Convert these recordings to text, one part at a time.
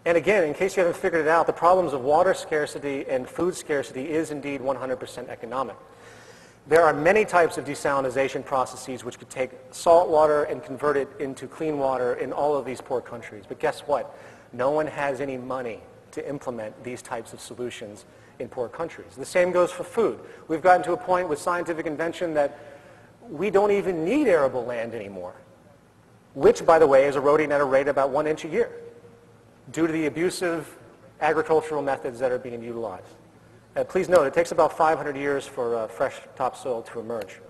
And again, in case you haven't figured it out, the problems of water scarcity and food scarcity is indeed 100% economic. There are many types of desalination processes which could take salt water and convert it into clean water in all of these poor countries. But guess what? No one has any money to implement these types of solutions in poor countries. The same goes for food. We've gotten to a point with scientific invention that we don't even need arable land anymore, which, by the way, is eroding at a rate of about 1 inch a year due to the abusive agricultural methods that are being utilized. Please note, it takes about 500 years for fresh topsoil to emerge.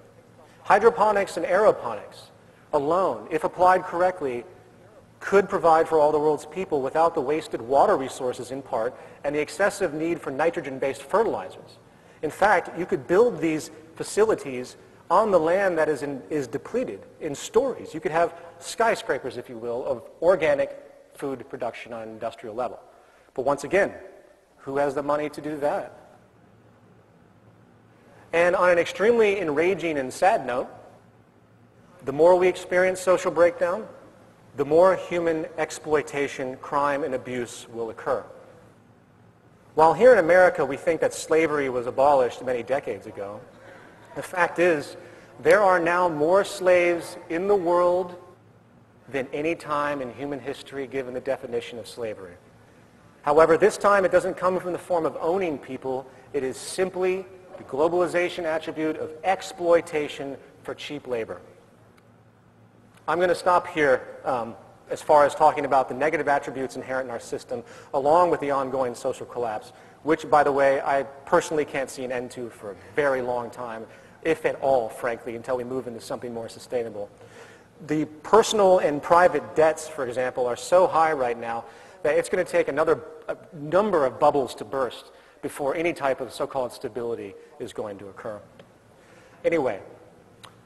Hydroponics and aeroponics alone, if applied correctly, could provide for all the world's people without the wasted water resources in part and the excessive need for nitrogen-based fertilizers. In fact, you could build these facilities on the land that is depleted in stories. You could have skyscrapers, if you will, of organic food production on an industrial level. But once again, who has the money to do that? And on an extremely enraging and sad note, the more we experience social breakdown, the more human exploitation, crime, and abuse will occur. While here in America we think that slavery was abolished many decades ago, the fact is there are now more slaves in the world than any time in human history given the definition of slavery. However, this time it doesn't come from the form of owning people. It is simply the globalization attribute of exploitation for cheap labor. I'm going to stop here as far as talking about the negative attributes inherent in our system, along with the ongoing social collapse, which, by the way, I personally can't see an end to for a very long time, if at all, frankly, until we move into something more sustainable. The personal and private debts, for example, are so high right now that it's going to take a number of bubbles to burst before any type of so-called stability is going to occur. Anyway,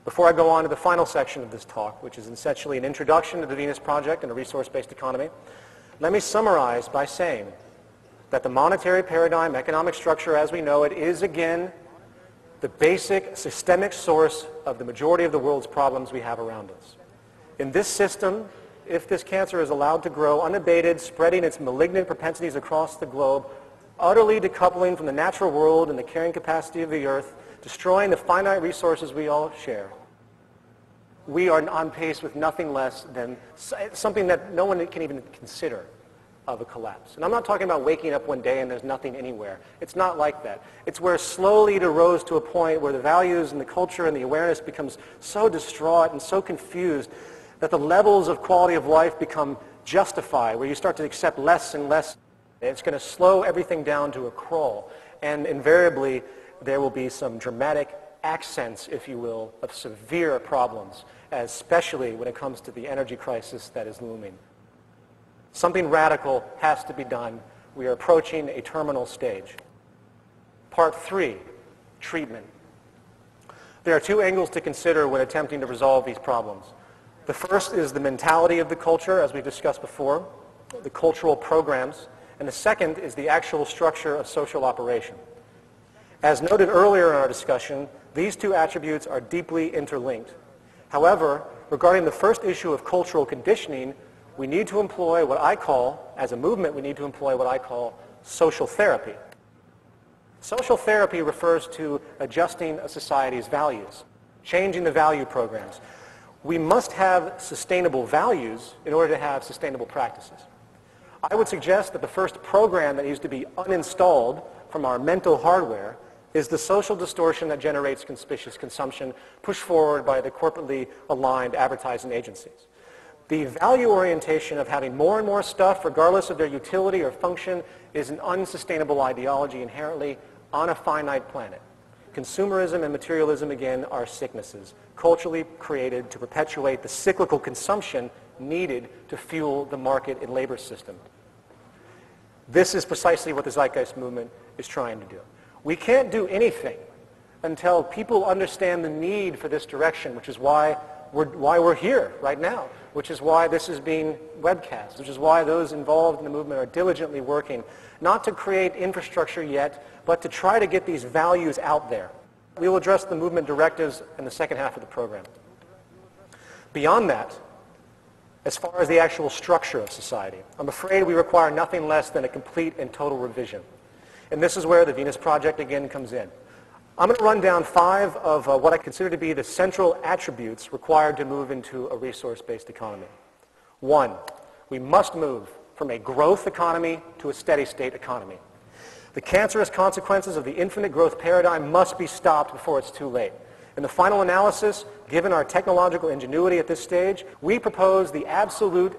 before I go on to the final section of this talk, which is essentially an introduction to the Venus Project and a resource-based economy, let me summarize by saying that the monetary paradigm, economic structure as we know it, is again the basic systemic source of the majority of the world's problems we have around us. In this system, if this cancer is allowed to grow unabated, spreading its malignant propensities across the globe, utterly decoupling from the natural world and the carrying capacity of the earth, destroying the finite resources we all share, we are on pace with nothing less than something that no one can even consider of a collapse. And I'm not talking about waking up one day and there's nothing anywhere. It's not like that. It's where slowly it arose to a point where the values and the culture and the awareness becomes so distraught and so confused that the levels of quality of life become justified, where you start to accept less and less. It's going to slow everything down to a crawl. And invariably, there will be some dramatic accents, if you will, of severe problems, especially when it comes to the energy crisis that is looming. Something radical has to be done. We are approaching a terminal stage. Part 3, treatment. There are two angles to consider when attempting to resolve these problems. The first is the mentality of the culture, as we've discussed before, the cultural programs, and the second is the actual structure of social operation. As noted earlier in our discussion, these two attributes are deeply interlinked. However, regarding the first issue of cultural conditioning, we need to employ what I call, as a movement, we need to employ what I call social therapy. Social therapy refers to adjusting a society's values, changing the value programs. We must have sustainable values in order to have sustainable practices. I would suggest that the first program that needs to be uninstalled from our mental hardware is the social distortion that generates conspicuous consumption pushed forward by the corporately aligned advertising agencies. The value orientation of having more and more stuff, regardless of their utility or function, is an unsustainable ideology inherently on a finite planet. Consumerism and materialism, again, are sicknesses, culturally created to perpetuate the cyclical consumption needed to fuel the market and labor system. This is precisely what the Zeitgeist movement is trying to do. We can't do anything until people understand the need for this direction, which is why we're here right now, which is why this is being webcast, which is why those involved in the movement are diligently working, not to create infrastructure yet, but to try to get these values out there. We will address the movement directives in the second half of the program. Beyond that, as far as the actual structure of society, I'm afraid we require nothing less than a complete and total revision. And this is where the Venus Project again comes in. I'm going to run down 5 of what I consider to be the central attributes required to move into a resource-based economy. 1, we must move from a growth economy to a steady-state economy. The cancerous consequences of the infinite growth paradigm must be stopped before it's too late. In the final analysis, given our technological ingenuity at this stage, we propose the absolute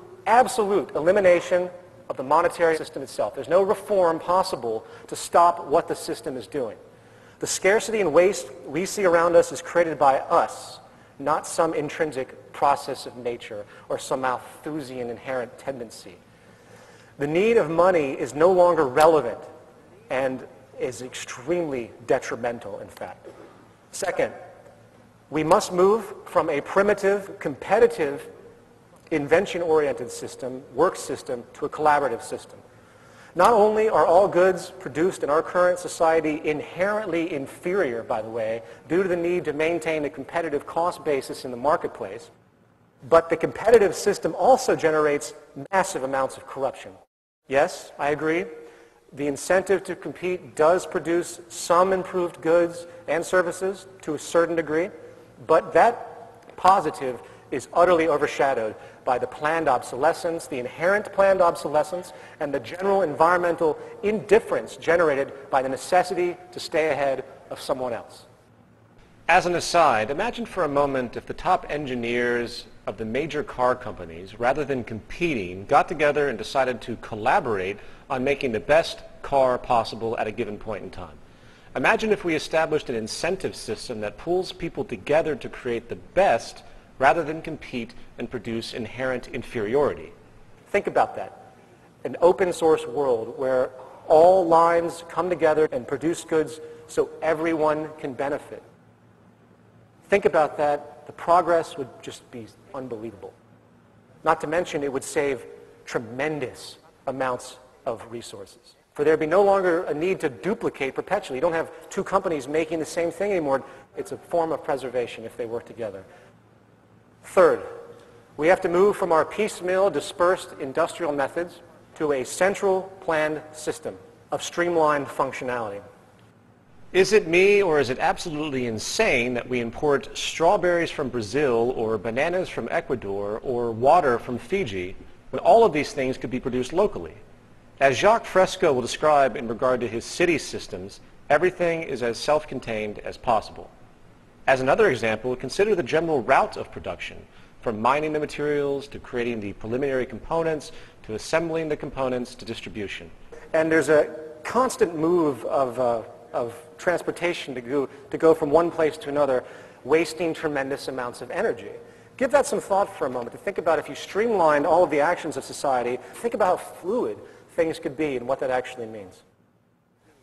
elimination of the monetary system itself. There's no reform possible to stop what the system is doing. The scarcity and waste we see around us is created by us, not some intrinsic process of nature or some Malthusian inherent tendency. The need of money is no longer relevant and is extremely detrimental, in fact. Second, we must move from a primitive, competitive, invention-oriented system, work system, to a collaborative system. Not only are all goods produced in our current society inherently inferior, by the way, due to the need to maintain a competitive cost basis in the marketplace, but the competitive system also generates massive amounts of corruption. Yes, I agree. The incentive to compete does produce some improved goods and services to a certain degree, but that positive is utterly overshadowed by the planned obsolescence, the inherent planned obsolescence, and the general environmental indifference generated by the necessity to stay ahead of someone else. As an aside, imagine for a moment if the top engineers of the major car companies, rather than competing, got together and decided to collaborate on making the best car possible at a given point in time. Imagine if we established an incentive system that pulls people together to create the best rather than compete and produce inherent inferiority. Think about that. An open source world where all lines come together and produce goods so everyone can benefit. Think about that. The progress would just be unbelievable. Not to mention it would save tremendous amounts of resources. For there would be no longer a need to duplicate perpetually. You don't have 2 companies making the same thing anymore. It's a form of preservation if they work together. Third, we have to move from our piecemeal, dispersed industrial methods to a central planned system of streamlined functionality. Is it me, or is it absolutely insane that we import strawberries from Brazil or bananas from Ecuador or water from Fiji when all of these things could be produced locally? As Jacques Fresco will describe in regard to his city systems, everything is as self-contained as possible. As another example, consider the general route of production, from mining the materials to creating the preliminary components to assembling the components to distribution. And there's a constant move of transportation to go from one place to another, wasting tremendous amounts of energy. Give that some thought for a moment to think about if you streamlined all of the actions of society, think about how fluid things could be and what that actually means.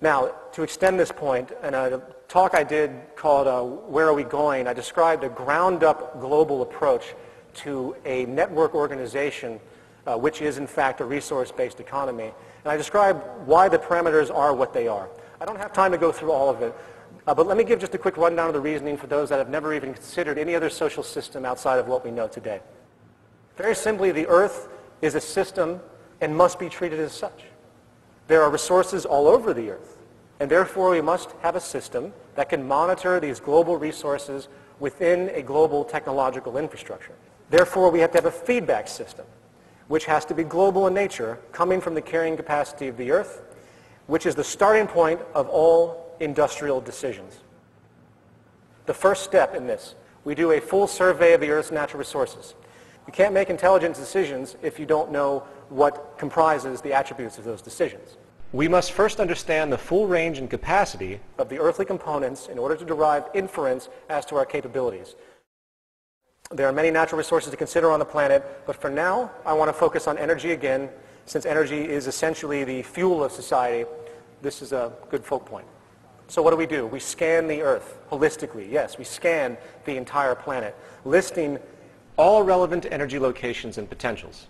Now, to extend this point, in a talk I did called Where Are We Going?, I described a ground-up global approach to a network organization, which is in fact a resource-based economy. And I described why the parameters are what they are. I don't have time to go through all of it, but let me give just a quick rundown of the reasoning for those that have never even considered any other social system outside of what we know today. Very simply, the Earth is a system and must be treated as such. There are resources all over the Earth, and therefore we must have a system that can monitor these global resources within a global technological infrastructure. Therefore, we have to have a feedback system, which has to be global in nature, coming from the carrying capacity of the Earth, which is the starting point of all industrial decisions. The first step in this, we do a full survey of the Earth's natural resources. You can't make intelligent decisions if you don't know what comprises the attributes of those decisions. We must first understand the full range and capacity of the earthly components in order to derive inference as to our capabilities. There are many natural resources to consider on the planet, but for now, I want to focus on energy again. Since energy is essentially the fuel of society, this is a good focal point. So what do? We scan the Earth holistically. Yes, we scan the entire planet, listing all relevant energy locations and potentials.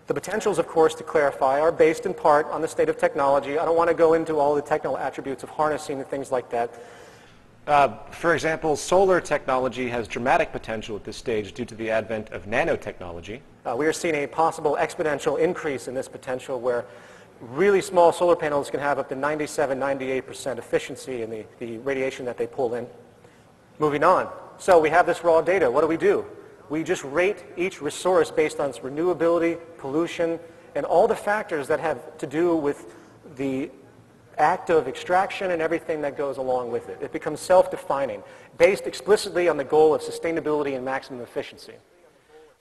The potentials, of course, to clarify, are based in part on the state of technology. I don't want to go into all the technical attributes of harnessing and things like that. For example, solar technology has dramatic potential at this stage due to the advent of nanotechnology. We are seeing a possible exponential increase in this potential where really small solar panels can have up to 97-98% efficiency in the radiation that they pull in. Moving on. So we have this raw data. What do? We just rate each resource based on its renewability, pollution, and all the factors that have to do with the act of extraction and everything that goes along with it. It becomes self-defining, based explicitly on the goal of sustainability and maximum efficiency.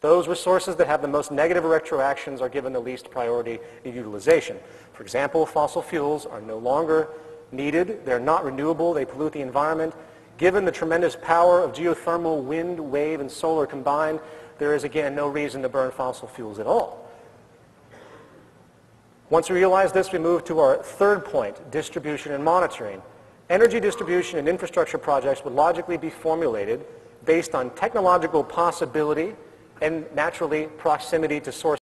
Those resources that have the most negative retroactions are given the least priority in utilization. For example, fossil fuels are no longer needed. They're not renewable. They pollute the environment. Given the tremendous power of geothermal, wind, wave, and solar combined, there is, again, no reason to burn fossil fuels at all. Once we realize this, we move to our third point, distribution and monitoring. Energy distribution and infrastructure projects would logically be formulated based on technological possibility and, naturally, proximity to source